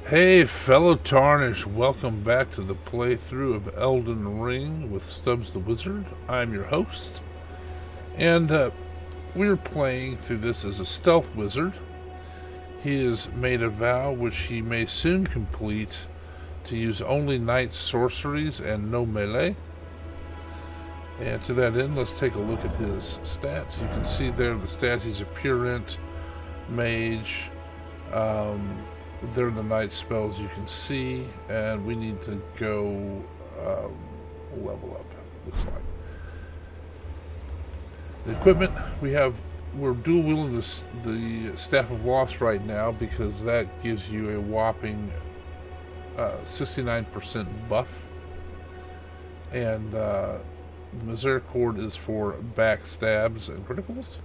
Hey, fellow Tarnish, welcome back to the playthrough of Elden Ring with Stubbs the Wizard. I'm your host, and we're playing through this as a stealth wizard. He has made a vow which he may soon complete to use only night sorceries and no melee. And to that end, let's take a look at his stats. You can see there the stats. He's a purent mage. Um, they're the night spells you can see, and we need to go level up, looks like. The equipment we have, we're dual wielding the Staff of Loss right now because that gives you a whopping 69% buff, and the Misericord is for backstabs and criticals.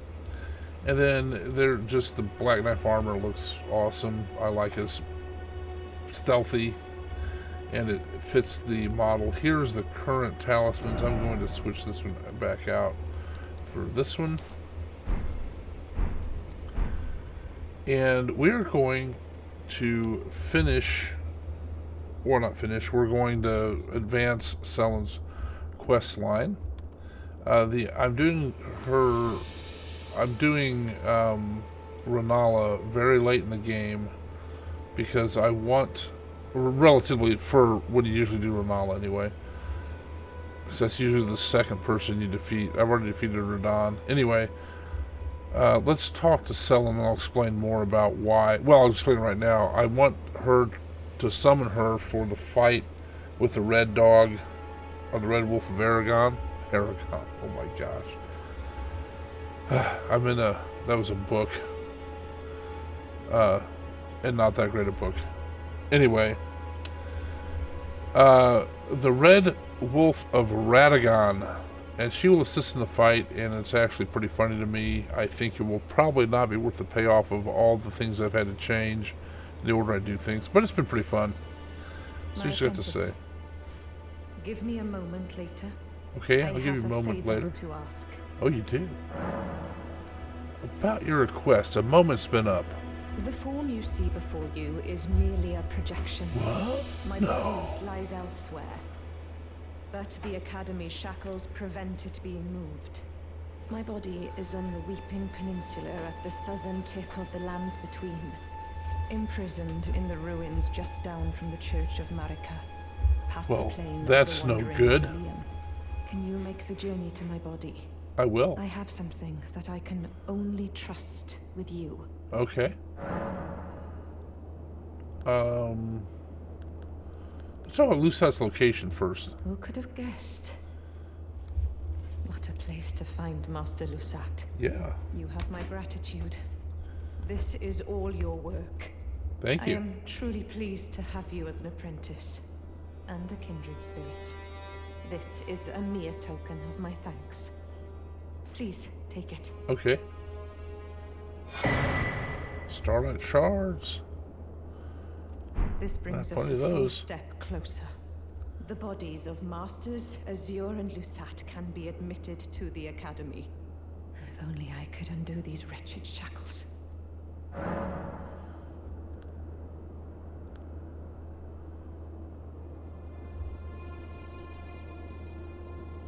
And then they're just the Black Knife armor looks awesome. I like his stealthy, and it fits the model. Here's the current talismans. I'm going to switch this one back out for this one. And we're going to finish, or not finish, we're going to advance Sellen's quest line. I'm doing Renala very late in the game because I want, relatively for when you usually do Renala anyway, because that's usually the second person you defeat. I've already defeated Radon. Anyway, let's talk to Sellen and I'll explain more about why. Well, I'll explain right now. I want her to summon her for the fight with the red dog, or the red wolf of Aragon. Aragon, oh my gosh. That was a book. And not that great a book. Anyway, the Red Wolf of Radagon, and she will assist in the fight, and it's actually pretty funny to me. I think it will probably not be worth the payoff of all the things I've had to change in the order I do things, but it's been pretty fun. So you got to say. Give me a moment later. Okay, I'll give you a moment later. To ask. Oh, you do? About your request, a moment's been up. The form you see before you is merely a projection. What? My body lies elsewhere. But the Academy's shackles prevent it being moved. My body is on the Weeping Peninsula at the southern tip of the lands between. Imprisoned in the ruins just down from the Church of Marika. Past the plain that's of the no good. Mausoleum. Can you make the journey to my body? I will. I have something that I can only trust with you. Okay. Let's talk about Lusat's location first. Who could have guessed? What a place to find Master Lusat. Yeah. You have my gratitude. This is all your work. Thank you. I am truly pleased to have you as an apprentice and a kindred spirit. This is a mere token of my thanks. Please, take it. Okay. Starlight shards. This brings us a full step closer. The bodies of Masters, Azure, and Lusat can be admitted to the Academy. If only I could undo these wretched shackles.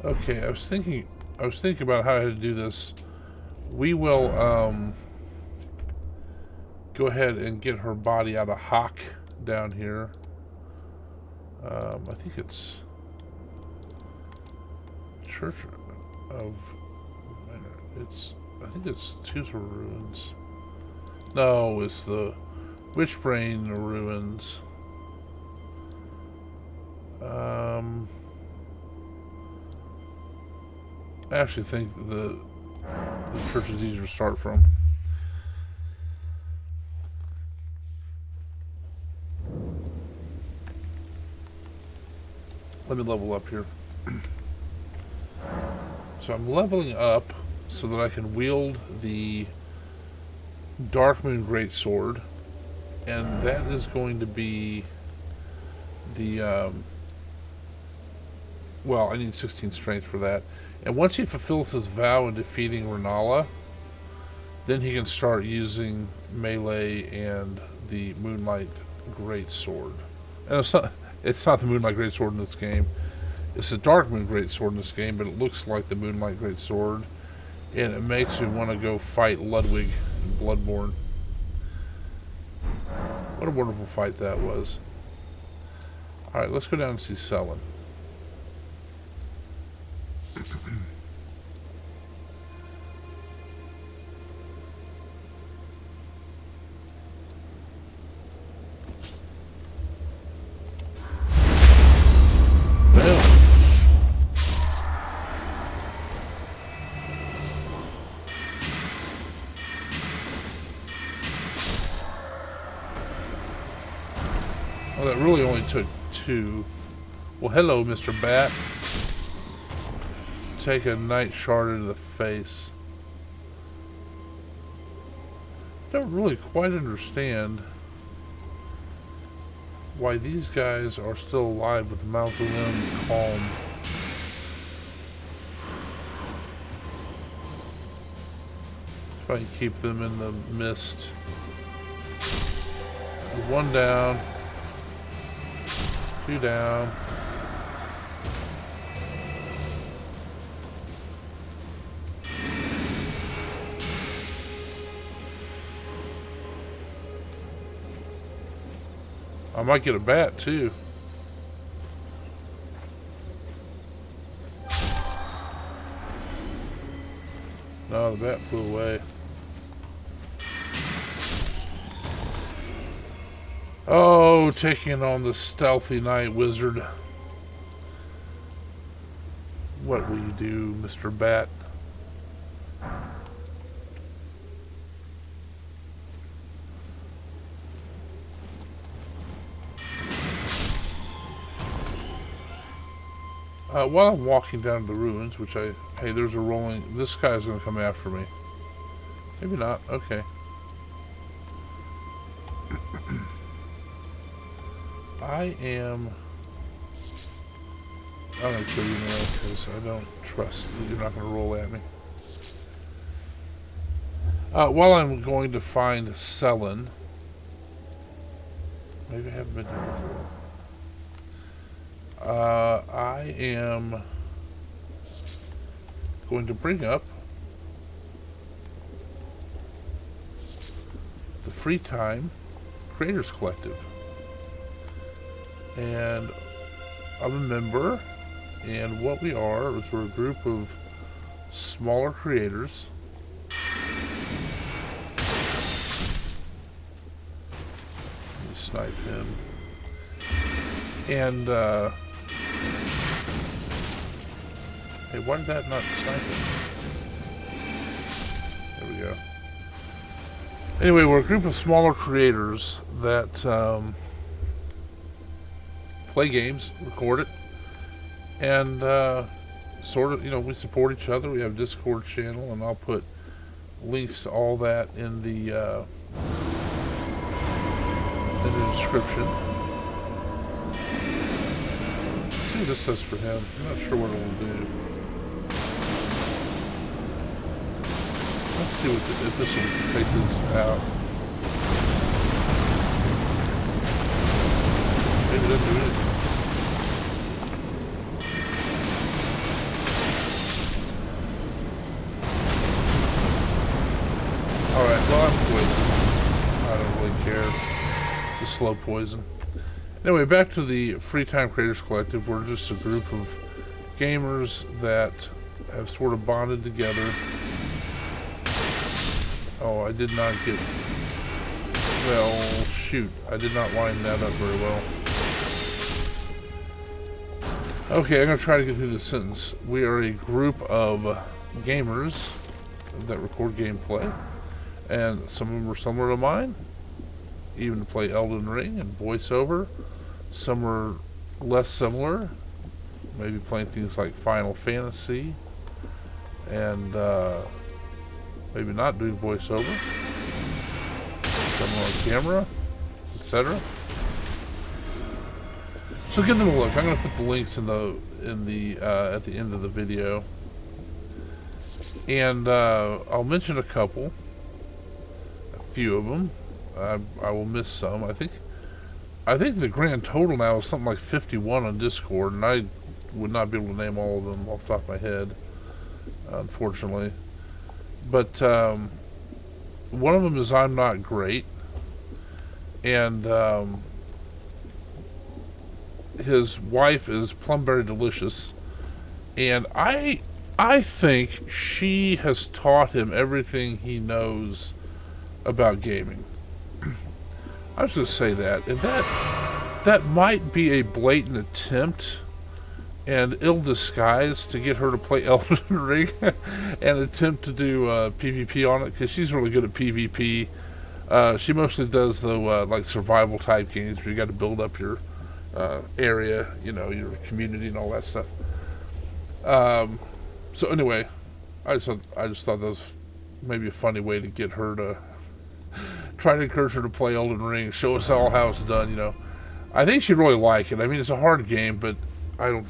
Okay, I was thinking about how to do this. We will go ahead and get her body out of Hawk down here. I think it's Church of. I think it's Tutor Ruins. No, it's the Witchbrain Ruins. I actually think the church is easier to start from. Let me level up here. So I'm leveling up so that I can wield the Darkmoon Greatsword, and that is going to be the well, I need 16 strength for that. And once he fulfills his vow in defeating Renala, then he can start using melee and the Moonlight Greatsword. And it's not the Moonlight Greatsword in this game. It's the Dark Moon Greatsword in this game, but it looks like the Moonlight Greatsword. And it makes me want to go fight Ludwig in Bloodborne. What a wonderful fight that was. Alright, let's go down and see Sellen. Well, that really only took 2. Well, hello, Mr. Bat. Take a night shard into the face. Don't really quite understand why these guys are still alive with the mausoleum calm. If I can keep them in the mist. 1 down. 2 down. I might get a bat too. No, the bat flew away. Oh, taking on the stealthy night wizard. What will you do, Mr. Bat? While I'm walking down the ruins, which hey, there's a rolling, this guy's gonna come after me. Maybe not, okay. I'm gonna kill you now, because I don't trust that you're not gonna roll at me. While I'm going to find Sellen, maybe I haven't been here before. I am going to bring up the Free Time Creators Collective. And I'm a member, and what we are is we're a group of smaller creators. Let me snipe him. And, hey, why did that not snipe him? There we go. Anyway, we're a group of smaller creators that play games, record it, and sort of, we support each other. We have a Discord channel, and I'll put links to all that in the description. Let's see what this does for him. I'm not sure what it will do. Let's see if this will take this out. Maybe it doesn't do anything. Alright, well, I'm poisoned. I don't really care. It's a slow poison. Anyway, back to the Free Time Creators Collective. We're just a group of gamers that have sort of bonded together. Oh, I did not get... Well, shoot. I did not line that up very well. Okay, I'm going to try to get through this sentence. We are a group of gamers that record gameplay. And some of them are similar to mine. Even play Elden Ring and voiceover. Some are less similar. Maybe playing things like Final Fantasy. And maybe not doing voiceover. Some on camera, etc. So give them a look. I'm going to put the links in the at the end of the video. And I'll mention a couple. A few of them. I will miss some. I think I think the grand total now is something like 51 on Discord, and I would not be able to name all of them off the top of my head, unfortunately. But one of them is I'm Not Great, and his wife is Plumberry Delicious, and I think she has taught him everything he knows about gaming. I was going to say that, and that might be a blatant attempt and ill-disguised to get her to play Elden Ring and attempt to do PvP on it, because she's really good at PvP. She mostly does the like survival type games where you got to build up your area, you know, your community and all that stuff. So anyway, I just thought that was maybe a funny way to get her to try to encourage her to play Elden Ring, show us all how it's done. You know, I think she'd really like it. I mean, it's a hard game, but I don't.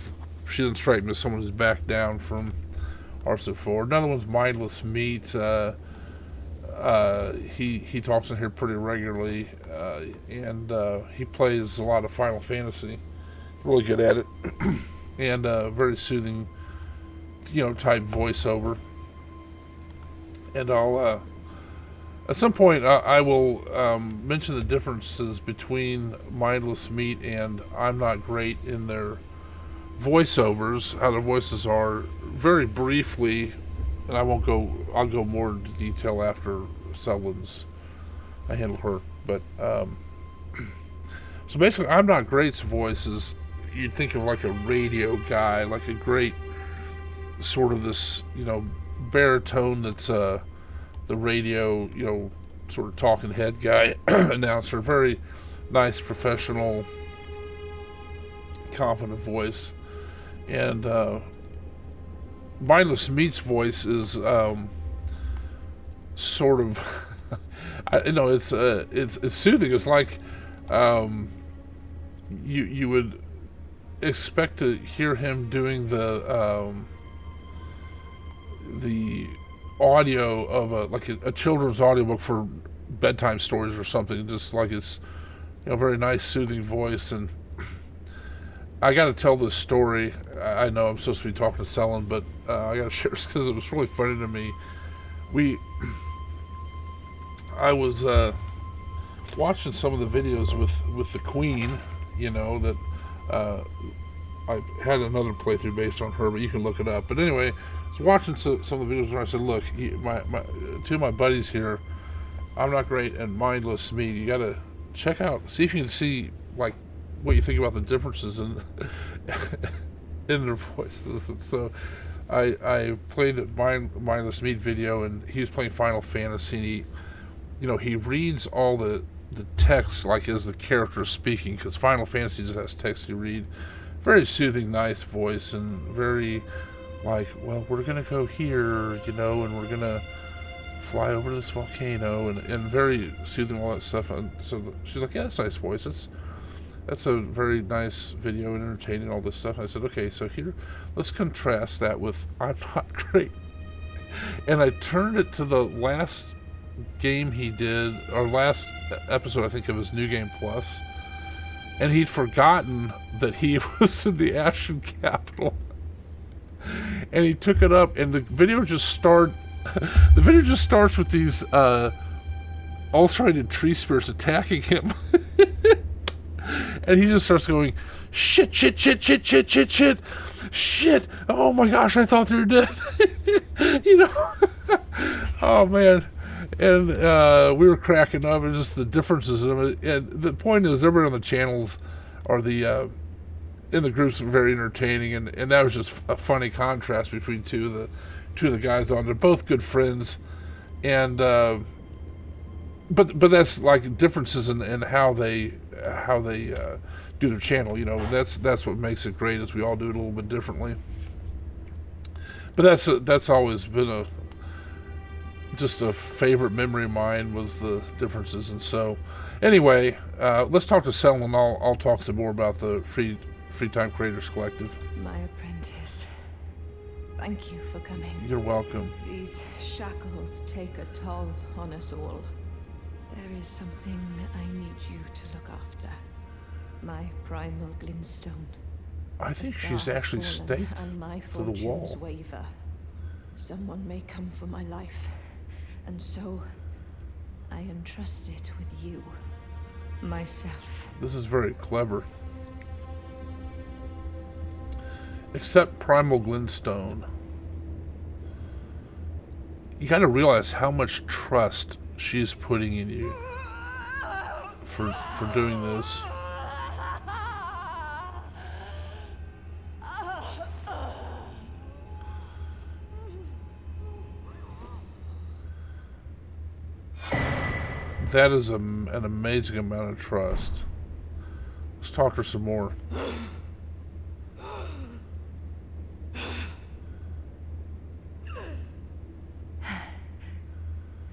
She doesn't strike me as someone who's backed down from Arsenal 4. Another one's Mindless Meat. He talks in here pretty regularly, and he plays a lot of Final Fantasy. Really good at it, and very soothing, you know, type voiceover. And I'll at some point I will mention the differences between Mindless Meat and I'm Not Great in their voiceovers, how their voices are, very briefly, and I'll go more into detail after Sellen's. I handle her, but so basically, I'm Not Great's voice is, you'd think of like a radio guy, like a great sort of this, you know, baritone that's the radio, you know, sort of talking head guy announcer, very nice, professional, confident voice. And Mindless Meat's voice is sort of, you know, it's soothing. It's like you would expect to hear him doing the audio of a children's audiobook for bedtime stories or something. Just like it's, you know, very nice, soothing voice. And I got to tell this story. I know I'm supposed to be talking to Sellen, but I got to share this because it was really funny to me. I was watching some of the videos with the Queen, you know, that I had another playthrough based on her, but you can look it up. But anyway, I was watching some of the videos where I said, look, my two of my buddies here, I'm Not Great and Mindless Meat, you got to check out, see if you can see, like, what you think about the differences in in their voices. And so I played the Mindless Meat video, and he was playing Final Fantasy, and he, you know, he reads all the text like as the character speaking, because Final Fantasy just has text you read. Very soothing, nice voice, and very like, well, we're gonna go here, you know, and we're gonna fly over this volcano, and very soothing, all that stuff. And so she's like, yeah, that's a nice voice. That's a very nice video and entertaining, all this stuff. And I said, okay, so here, let's contrast that with I'm Not Great. And I turned it to the last game he did, or last episode, I think, of his New Game Plus. And he'd forgotten that he was in the Ashen Capital. And he took it up, and the video just starts with these ulcerated tree spirits attacking him. And he just starts going, shit, oh my gosh, I thought they were dead. You know? Oh man. And we were cracking up, and just the differences in them. And the point is, everybody on the channels or the in the groups were very entertaining, and that was just a funny contrast between two of the guys on. They're both good friends, and but that's like differences in how they do their channel. You know, that's what makes it great, is we all do it a little bit differently. But that's always been just a favorite memory of mine, was the differences. And so anyway, let's talk to Sellen, and I'll talk some more about the Free Time Creators Collective. My apprentice, thank you for coming. You're welcome. These shackles take a toll on us all. There is something I need you to look after. My primal glintstone. I A think star she's has actually fallen, staked and my to the fortunes wall. waver. Someone may come for my life, and so I entrust it with you, myself. This is very clever. Except primal glintstone. You gotta realize how much trust she's putting in you for doing this. That is an amazing amount of trust. Let's talk to her some more.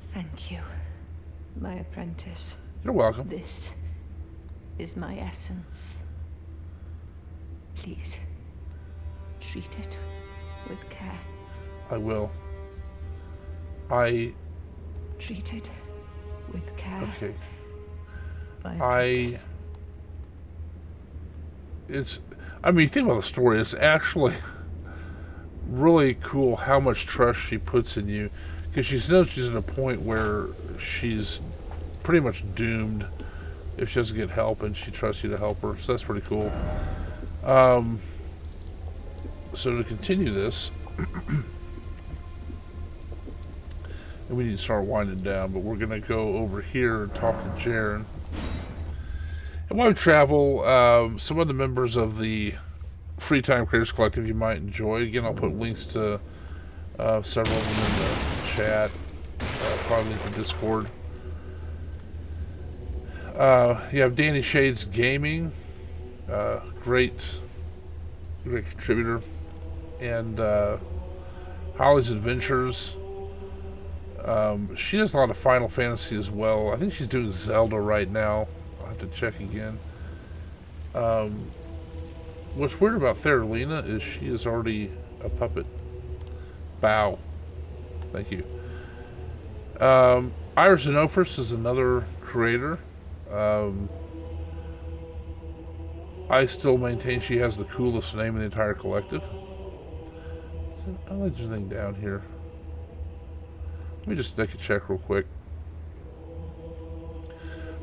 Thank you, my apprentice. You're welcome. This is my essence. Please, treat it with care. I will. Treat it with care. Okay. My apprentice. I mean, you think about the story, it's actually really cool how much trust she puts in you, because she knows she's at a point where she's pretty much doomed if she doesn't get help, and she trusts you to help her. So that's pretty cool. So to continue this, and we need to start winding down, but we're gonna go over here and talk to Jaren. And while we travel, some of the members of the Free Time Creators Collective you might enjoy. Again, I'll put links to several of them in the chat. Probably link to Discord. You have Danny Shades Gaming, great contributor, and Holly's Adventures. She does a lot of Final Fantasy as well. I think she's doing Zelda right now. I'll have to check again. What's weird about Theralina is she is already a puppet. Bow. Thank you. Iris Zenofris is another creator. I still maintain she has the coolest name in the entire collective. I'll let you think down here. Let me just take a check real quick.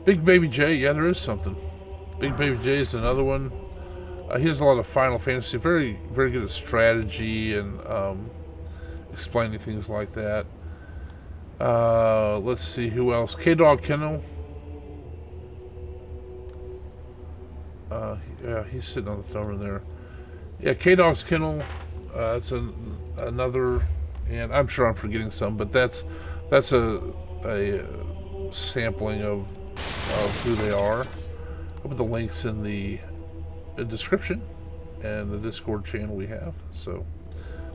Big Baby J, yeah, there is something. Big Baby J is another one. He has a lot of Final Fantasy, very, very good at strategy and explaining things like that. Let's see who else. K-Dog Kennel. Yeah, he's sitting on the throne in there. Yeah, K-Dog's Kennel. That's another, and I'm sure I'm forgetting some, but that's a sampling of who they are. I'll put the links in the description and the Discord channel we have. So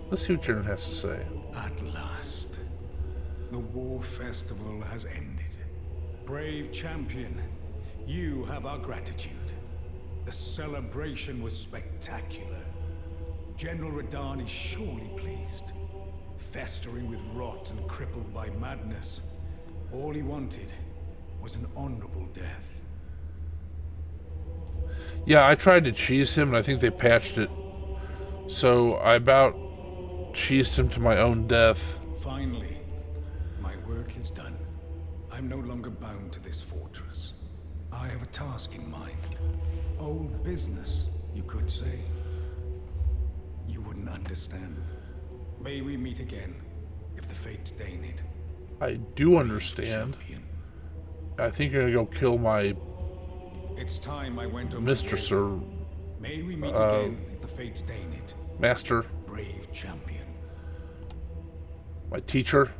let's see what Jaren has to say. At last, the war festival has ended. Brave champion, you have our gratitude. The celebration was spectacular. General Radahn is surely pleased. Festering with rot and crippled by madness, all he wanted was an honorable death. Yeah, I tried to cheese him, and I think they patched it. So I about cheesed him to my own death. Finally, my work is done. I'm no longer bound to this fortress. I have a task in mind. Old business, you could say. You wouldn't understand. May we meet again, if the fates deign it. I do understand. Champion. I think you're gonna go kill my It's time I went on mistress my or May we meet again, if the fates deign it. master, Brave champion. my teacher.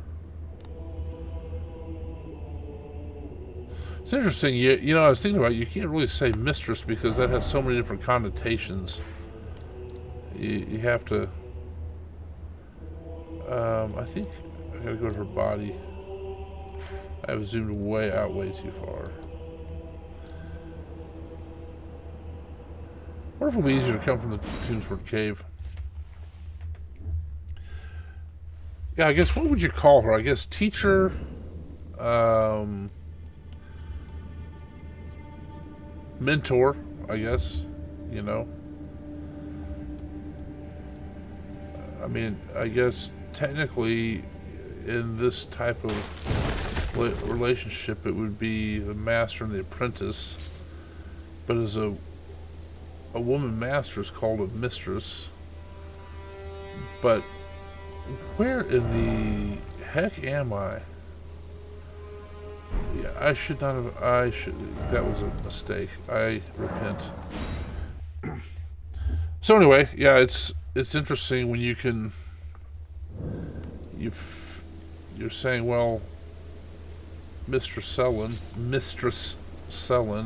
It's interesting, you know, I was thinking about it, you can't really say mistress because that has so many different connotations. You have to, I think I gotta go to her body. I've zoomed way too far. I wonder if it'll be easier to come from the Tombsford Cave. Yeah, I guess, what would you call her? I guess teacher, mentor. I guess, you know. I mean, I guess technically in this type of relationship, it would be the master and the apprentice. But as a woman master is called a mistress. But where in the heck am I? Yeah, I should not have. I should. That was a mistake. I repent. So anyway, yeah, it's interesting when you can. You you're saying, well, Mistress Sellen.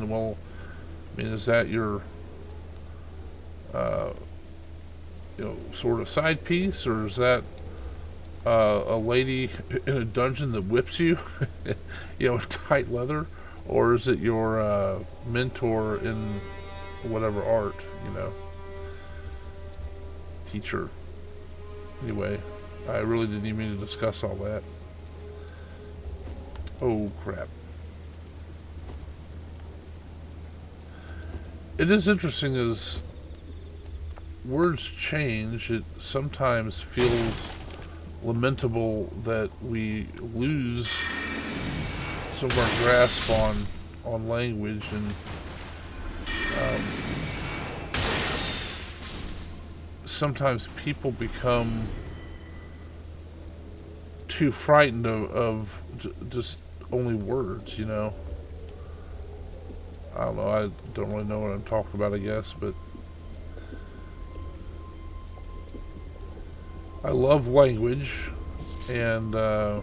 Well, I mean, is that your uh, sort of side piece, or is that a lady in a dungeon that whips you, in tight leather, or is it your mentor in whatever art, teacher? Anyway, I really didn't even mean to discuss all that. Oh crap! It is interesting as words change. It sometimes feels lamentable that we lose some of our grasp on language, and sometimes people become too frightened of just only words. I don't know. I don't really know what I'm talking about, I guess, but I love language, and I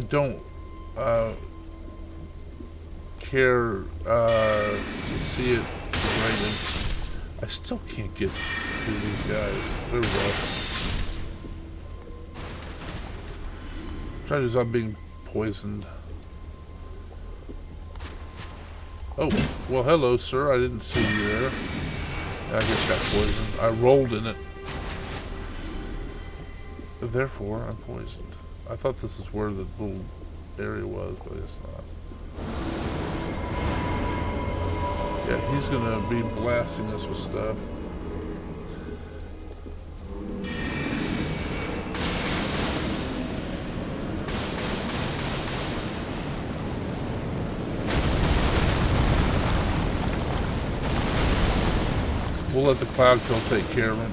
don't care to see it degraded. I still can't get through these guys. There we go. Try to stop being poisoned. Oh, well, hello, sir. I didn't see you there. I just got poisoned. I rolled in it. Therefore, I'm poisoned. I thought this is where the little area was, but it's not. Yeah, he's gonna be blasting us with stuff. We'll let the cloud kill take care of him.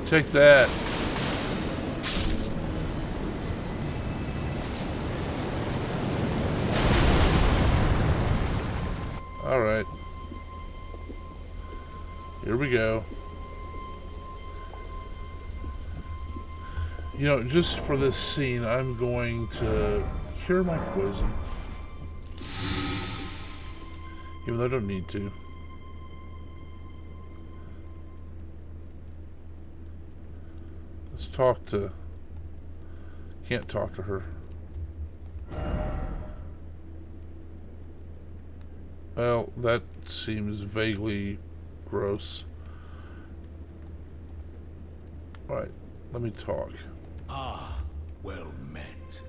Take that. All right. Here we go. Just for this scene, I'm going to cure my poison. Even though I don't need to. Let's talk to... Can't talk to her. Well, that seems vaguely gross. Alright, let me talk. Ah, well met.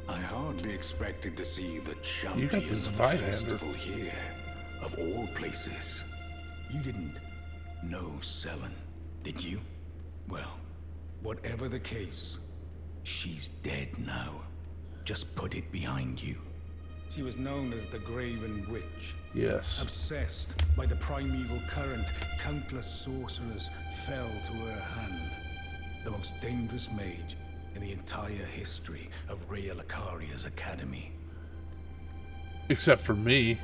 I hardly expected to see the champion got this of the Violander. festival here, of all places. You didn't know Sellen, did you? Well, whatever the case, she's dead now. Just put it behind you. She was known as the Graven Witch. Yes. Obsessed by the primeval current, countless sorcerers fell to her hand. The most dangerous mage in the entire history of Rhea Lucaria's academy. Except for me.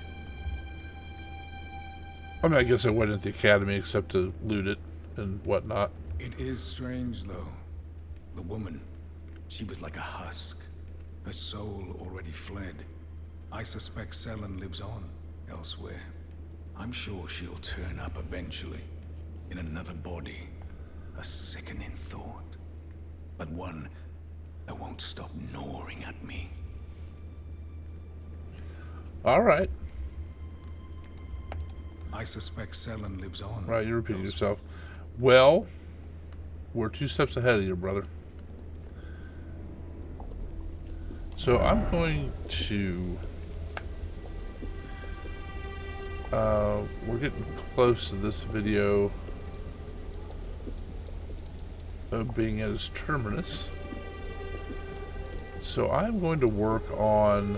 I mean, I guess I went at the academy except to loot it and whatnot. It is strange, though. The woman, she was like a husk. Her soul already fled. I suspect Sellen lives on elsewhere. I'm sure she'll turn up eventually, in another body. A sickening thought, but one that won't stop gnawing at me. All right. I suspect Sellen lives on. Right, you repeat elsewhere. yourself. Well, We're 2 steps ahead of you, brother. So I'm going to... we're getting close to this video of being at its terminus. So I'm going to work on...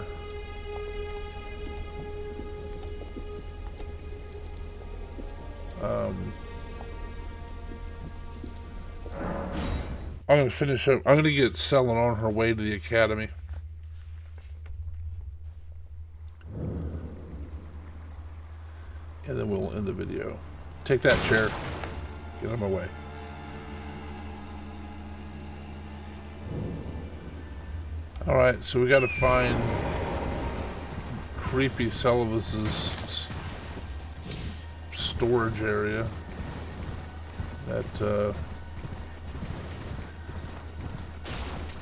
I'm going to finish up. I'm going to get Sellen on her way to the academy. And then we'll end the video. Take that chair. Get out of my way. Alright, so we got to find creepy Sullivan's storage area. That,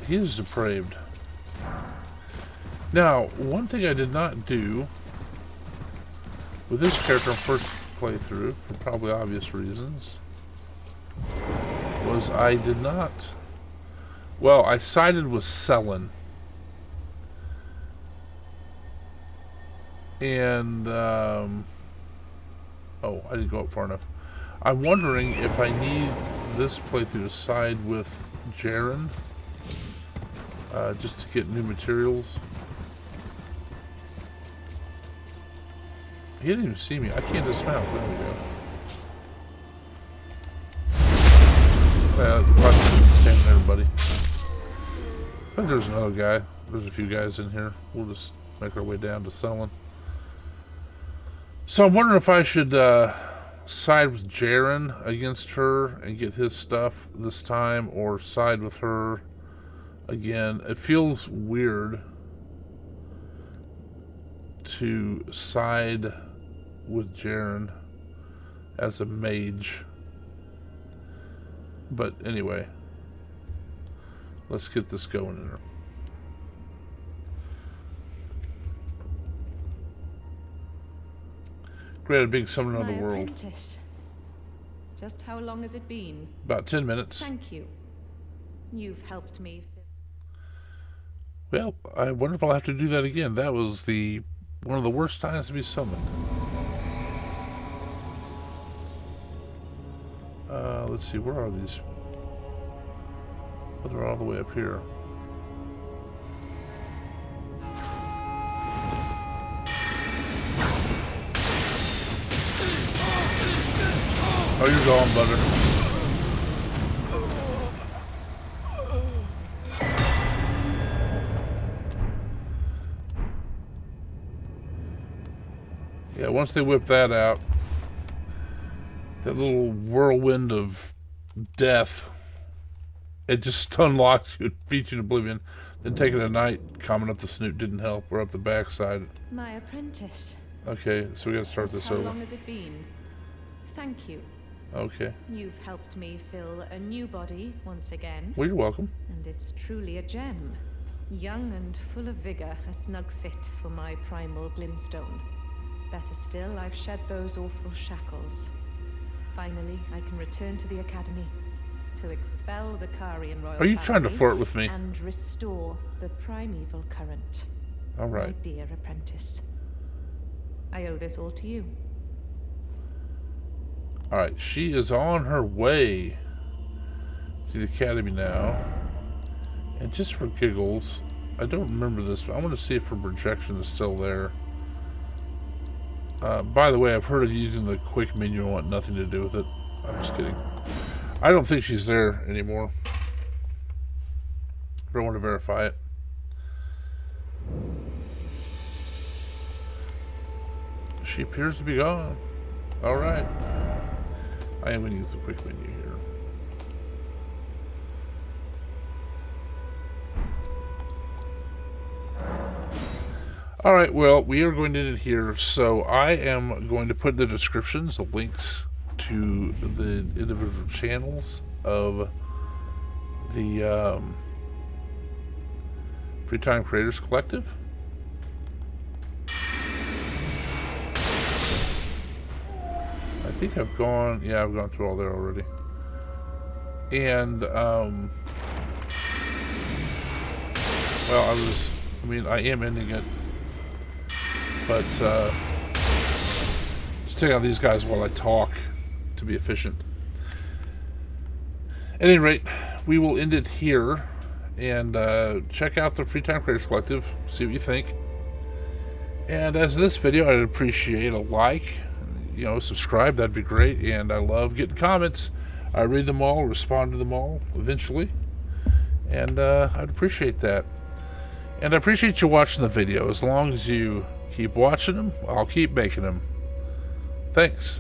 he is depraved. Now, one thing I did not do with this character on first playthrough, for probably obvious reasons, was I did not... Well, I sided with Sellen. And, oh, I didn't go up far enough. I'm wondering if I need this playthrough to side with Jaren, just to get new materials. He didn't even see me. I can't dismount. There we go. Watch him standing there, buddy. I think there's another guy. There's a few guys in here. We'll just make our way down to Sellen. So I'm wondering if I should side with Jaren against her and get his stuff this time, or side with her again. It feels weird to side with Jaren as a mage. But anyway, let's get this going in her. Granted, being summoned out of the world. Apprentice. Just how long has it been? About 10 minutes. Thank you. You've helped me. Well, I wonder if I'll have to do that again. That was one of the worst times to be summoned. Let's see, where are these? Oh, they're all the way up here. Oh, you're gone, butter. Yeah, once they whip that out, that little whirlwind of death, it just unlocks you and beats you to oblivion. Then taking a night, coming up the snoot didn't help. We're up the backside. My apprentice. Okay, so we gotta start Just this over. How long has it been? Thank you. Okay. You've helped me fill a new body once again. Well, you're welcome. And it's truly a gem. Young and full of vigor, a snug fit for my primal glintstone. Better still, I've shed those awful shackles. Finally, I can return to the academy to expel the Karian royal Are you trying to family flirt with me? and restore the primeval current. All right. My dear apprentice, I owe this all to you. All right, she is on her way to the academy now. And just for giggles, I don't remember this, but I want to see if her projection is still there. By the way, I've heard of using the quick menu. I want nothing to do with it. I'm just kidding. I don't think she's there anymore. But I want to verify it. She appears to be gone. Alright. I am going to use the quick menu here. Alright, well, we are going to end it here. So I am going to put in the descriptions the links to the individual channels of the Free Time Creators Collective. I think I've gone, yeah, I've gone through all there already. And, well, I am ending it. But, just take out these guys while I talk to be efficient. At any rate, we will end it here. And check out the Free Time Creators Collective. See what you think. And as this video, I'd appreciate a like. Subscribe. That'd be great. And I love getting comments. I read them all, respond to them all eventually. And I'd appreciate that. And I appreciate you watching the video. As long as you keep watching them, I'll keep making them. Thanks.